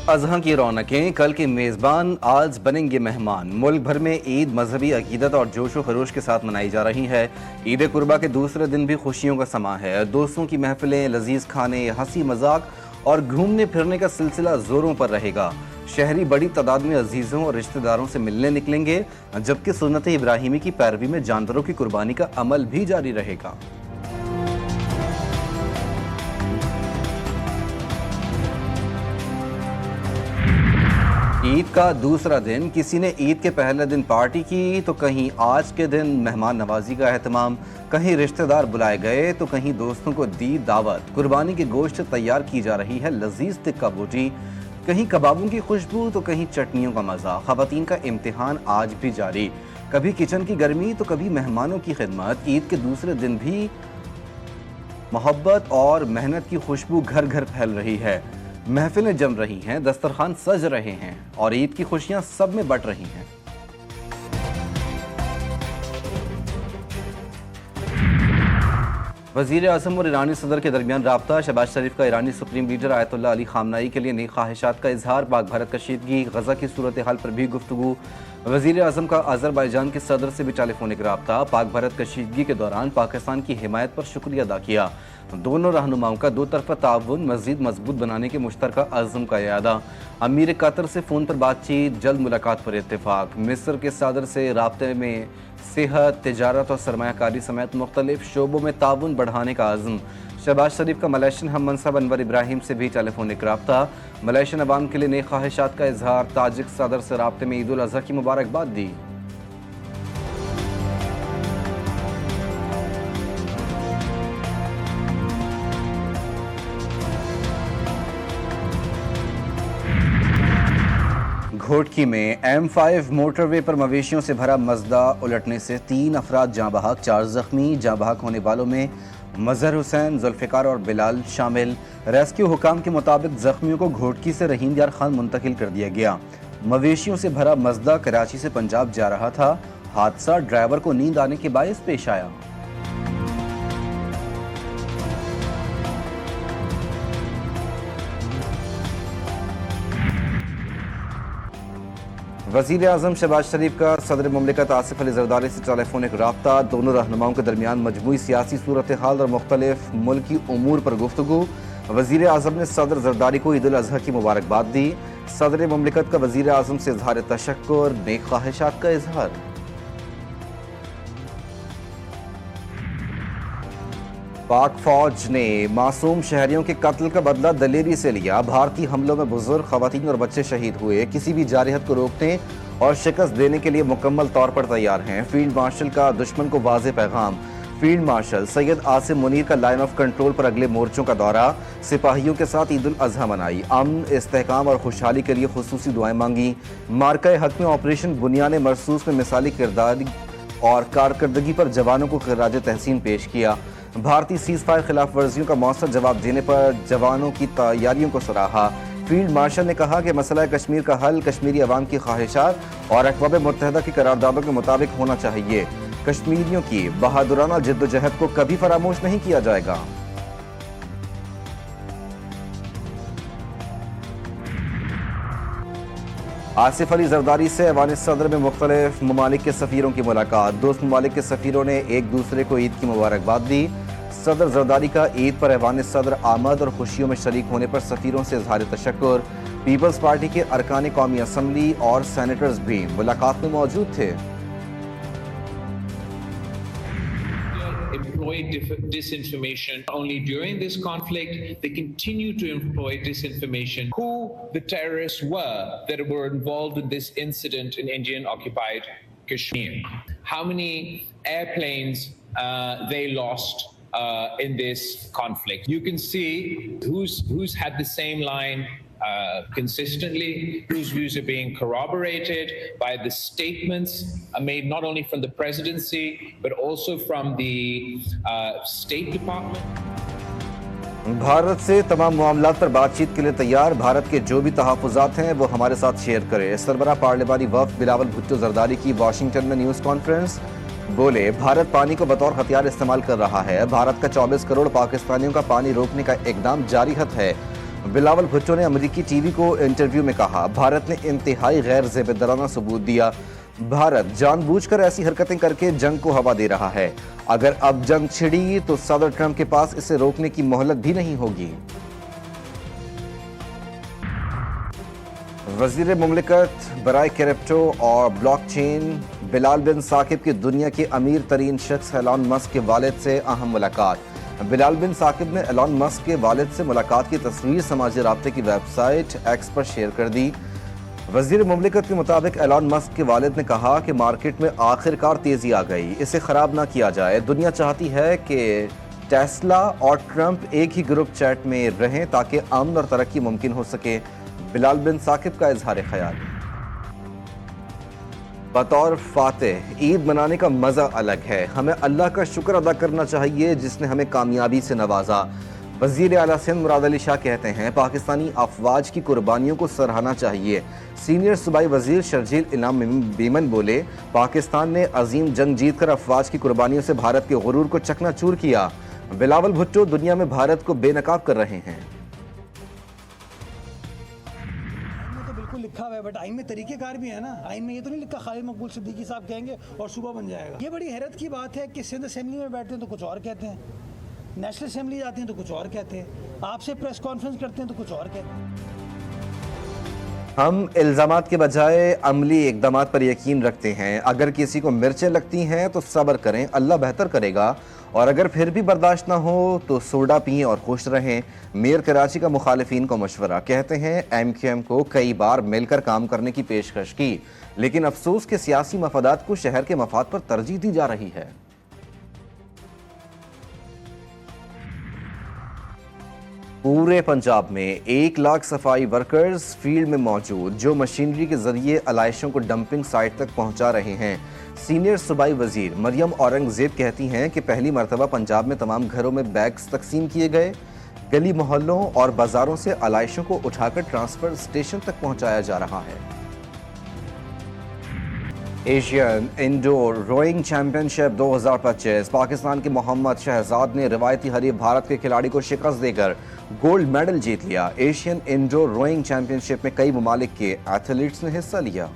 अज़हा की रौनकें कल के मेज़बान आज बनेंगे मेहमान। मुल्क भर में ईद मजहबी अकीदत और जोश व खरोश के साथ मनाई जा रही है। ईद कुर्बा के दूसरे दिन भी खुशियों का समा है। दोस्तों की महफिलें, लजीज खाने, हंसी मजाक और घूमने फिरने का सिलसिला जोरों पर रहेगा। शहरी बड़ी तादाद में अजीज़ों और रिश्तेदारों से मिलने निकलेंगे, जबकि सुन्नत इब्राहिमी की पैरवी में जानवरों की कुर्बानी का अमल भी जारी रहेगा। ईद का दूसरा दिन, किसी ने ईद के पहले दिन पार्टी की तो कहीं आज के दिन मेहमान नवाजी का एहतमाम, कहीं रिश्तेदार बुलाए गए तो कहीं दोस्तों को दी दावत। कुर्बानी के गोश्त तैयार की जा रही है लजीज टिक्का बोटी, कहीं कबाबों की खुशबू तो कहीं चटनियों का मजा। खवातीन का इम्तिहान आज भी जारी, कभी किचन की गर्मी तो कभी मेहमानों की खिदमत। ईद के दूसरे दिन भी मोहब्बत और मेहनत की खुशबू घर घर फैल रही है। महफिलें जम रही हैं, दस्तरखान सज रहे हैं और ईद की खुशियां सब में बट रही हैं। वज़ीर आज़म और ईरानी सदर के दरमियान राब्ता। शहबाज शरीफ का ईरानी supreme leader Ayatollah Ali Khamenei के लिए नई ख्वाहिशात का इजहार। पाक भारत कशीदगी, गजा की सूरत हाल पर भी गुफ्तगू। वज़ीर आज़म का अज़रबैजान के सदर से भी टेलीफोनिक राब्ता। पाक भारत कशीदगी के दौरान पाकिस्तान की हिमायत पर शुक्रिया अदा किया। दोनों रहनुमाओं का दो तरफा ताउन मज़ीद मजबूत बनाने के मुश्तरका अज़्म का इरादा। अमीर कतर से फ़ोन पर बातचीत, जल्द मुलाकात पर इत्तेफाक। मिस्र के सदर से राब्ते में सेहत, तिजारत और सरमायाकारी समेत मुख्तलिफ शोबों में ताउन बढ़ाने का अज़्म। शहबाज शरीफ का मलेशियन हम मनसब अनवर इब्राहिम से भी टेलीफोनिक राब्ता। मलेशियन अवाम के लिए नई ख्वाहिशात का इजहार। ताजिक सदर से राब्ते में ईद उल अज़हा की मुबारकबाद दी। घोटकी में M5 मोटरवे पर मवेशियों से भरा मजदा उलटने से 3 अफराद जाँ बहक, 4 जख्मी। जाँ बहक होने वालों में मजहर हुसैन, जुल्फ़िकार और बिलाल शामिल। रेस्क्यू हुकाम के मुताबिक जख्मियों को घोटकी से रहीम यार खान मुंतकिल कर दिया गया। मवेशियों से भरा मजदा कराची से पंजाब जा रहा था। हादसा ड्राइवर को नींद आने के बायस पेश आया। वज़ीर आज़म शहबाज शरीफ का सदर मुमलिकत आसिफ अली ज़रदारी से टेलीफोनिक राब्ता। दोनों रहनुमाओं के दरमियान मजमूई सियासी सूरत हाल और मुख्तलिफ मुल्की उमूर पर गुफ्तगू। वज़ीर आज़म ने सदर ज़रदारी को ईद उल अज़हा की मुबारकबाद दी। सदर मुमलिकत का वज़ीर आज़म से इज़हार तशक्कुर, नेक ख्वाहिशात का इज़हार। पाक फौज ने मासूम शहरियों के कत्ल का बदला दलेरी से लिया। भारतीय हमलों में बुजुर्ग, खवातीन और बच्चे शहीद हुए। किसी भी जारहत को रोकने और शिकस्त देने के लिए मुकम्मल तौर पर तैयार हैं। फील्ड मार्शल का दुश्मन को वाज़े पैगाम। फील्ड मार्शल सैयद आसिम मुनीर का लाइन ऑफ कंट्रोल पर अगले मोर्चों का दौरा। सिपाहियों के साथ ईद उल अज़हा मनाई। अमन, इस्तेहकाम और खुशहाली के लिए खुसूसी दुआएं मांगी। मार्का हक में ऑपरेशन बुनियान मरसूस में मिसाली किरदार और कारकर्दगी पर जवानों को खिराज तहसीन पेश किया। भारतीय सीज़ फायर खिलाफ वर्जियों का मौसर जवाब देने पर जवानों की तैयारियों को सराहा। फील्ड मार्शल ने कहा कि मसला कश्मीर का हल कश्मीरी अवाम की ख्वाहिशात और अक़वाम मुत्तहिदा की करारदादों के मुताबिक होना चाहिए। कश्मीरियों की बहादुराना जिद्दोजहद को कभी फरामोश नहीं किया जाएगा। आसिफ अली ज़रदारी से ऐवान सदर में मुख्तलिफ ममालिक के सफ़ीरों की मुलाकात। दोस्त ममालिक के सफ़ीरों ने एक दूसरे को ईद की मुबारकबाद दी। सदर ज़रदारी का ईद पर ऐवान सदर आमद और खुशियों में शरीक होने पर सफ़ीरों से इज़हार तशक्कुर। पीपल्स पार्टी के अरकान कौमी असम्बली और सेनेटर्स भी मुलाकात में मौजूद थे। Employ disinformation only during this conflict. They continue to employ disinformation. Who the terrorists were that were involved in this incident in Indian occupied Kashmir. How many airplanes they lost in this conflict. You can see who's had the same line consistently, whose views are being corroborated by the statements made not only from the presidency but also from the State Department. Bharat से तमाम मामलात पर बातचीत के लिए तैयार। भारत के जो भी तहफ़्फ़ुज़ात हैं वो हमारे साथ शेयर करें। सरबराह पार्लिमानी वफ़द बिलावल भुट्टो ज़रदारी की वाशिंगटन में न्यूज़ कॉन्फ्रेंस। बोले, भारत पानी को बतौर हथियार इस्तेमाल कर रहा है। भारत का 24 करोड़ पाकिस्तानियों का पानी रोकने का इकदाम जारी है। बिलावल भुट्टो ने अमेरिकी टीवी को इंटरव्यू में कहा, भारत ने इंतहाई गैर ज़ेबदाराना सबूत दिया। भारत जानबूझकर ऐसी हरकतें करके जंग को हवा दे रहा है। अगर अब जंग छिड़ी तो सदर ट्रंप के पास इसे रोकने की मोहलत भी नहीं होगी। वजीर मुमलिकत बराए क्रिप्टो और ब्लॉकचेन बिलाल बिन साकिब की दुनिया के अमीर तरीन शख्स एलॉन मस्क के वालिद से अहम मुलाकात। बिलाल बिन साकिब ने एलॉन मस्क के वालिद से मुलाकात की तस्वीर समाजी राब्ते की वेबसाइट एक्स पर शेयर कर दी। वजीर मुमलिकत के मुताबिक एलॉन मस्क के वालिद ने कहा कि मार्केट में आखिरकार तेजी आ गई, इसे खराब ना किया जाए। दुनिया चाहती है कि टेस्ला और ट्रंप एक ही ग्रुप चैट में रहें ताकि अमन और तरक्की मुमकिन हो सके। बिलाल बिन साकिब का इजहार ख्याल, बतौर फातेह ईद मनाने का मजा अलग है। हमें अल्लाह का शुक्र अदा करना चाहिए जिसने हमें कामयाबी से नवाजा। वजीर आला सिंध मुराद अली शाह कहते हैं, पाकिस्तानी अफवाज की कुर्बानियों को सराहना चाहिए। सीनियर सूबाई वजीर शर्जील इनाम बीमन बोले, पाकिस्तान ने अजीम जंग जीतकर अफवाज की कुर्बानियों से भारत के गुरूर को चकनाचूर किया। बिलावल भुट्टो दुनिया में भारत को बेनकाब कर रहे हैं। लिखा हुआ है, बट आइन में तरीकेकार भी है ना। आइन में ये तो नहीं लिखा खालिद मकबूल सिद्दीकी साहब कहेंगे और सुबह बन जाएगा। ये बड़ी हैरत की बात है कि सिंध असेंबली में बैठते हैं तो कुछ और कहते हैं, नेशनल असेंबली जाते हैं तो कुछ और कहते हैं, आपसे प्रेस कॉन्फ्रेंस करते हैं तो कुछ और कहते हैं। हम इल्जामात के बजाय अमली इकदामात पर यकीन रखते हैं। अगर किसी को मिर्चें लगती हैं तो सब्र करें, अल्लाह बेहतर करेगा। और अगर फिर भी बर्दाश्त ना हो तो सोडा पिएं और खुश रहें। मेयर कराची का मुखालिफिन को मशवरा, कहते हैं MQM को कई बार मिलकर काम करने की पेशकश की, लेकिन अफसोस के सियासी मफादात को शहर के मफाद पर तरजीह दी जा रही है। पूरे पंजाब में 1 लाख सफाई वर्कर्स फील्ड में मौजूद, जो मशीनरी के जरिए अलाइशों को डंपिंग साइट तक पहुंचा रहे हैं। सीनियर सूबाई वजीर मरियम औरंगजेब कहती हैं कि पहली मरतबा पंजाब में तमाम घरों में बैग्स तकसीम किए गए। गली मोहल्लों और बाजारों से अलाइशों को उठाकर ट्रांसफर स्टेशन तक पहुंचाया जा रहा है। Asian indoor rowing championship 2025, Pakistan के मोहम्मद शहजाद ने रिवायती हरीफ भारत के खिलाड़ी को शिकस्त देकर गोल्ड मेडल जीत लिया। एशियन इंडोर रोइंग चैंपियनशिप में कई ममालिक के एथलीट्स ने हिस्सा लिया।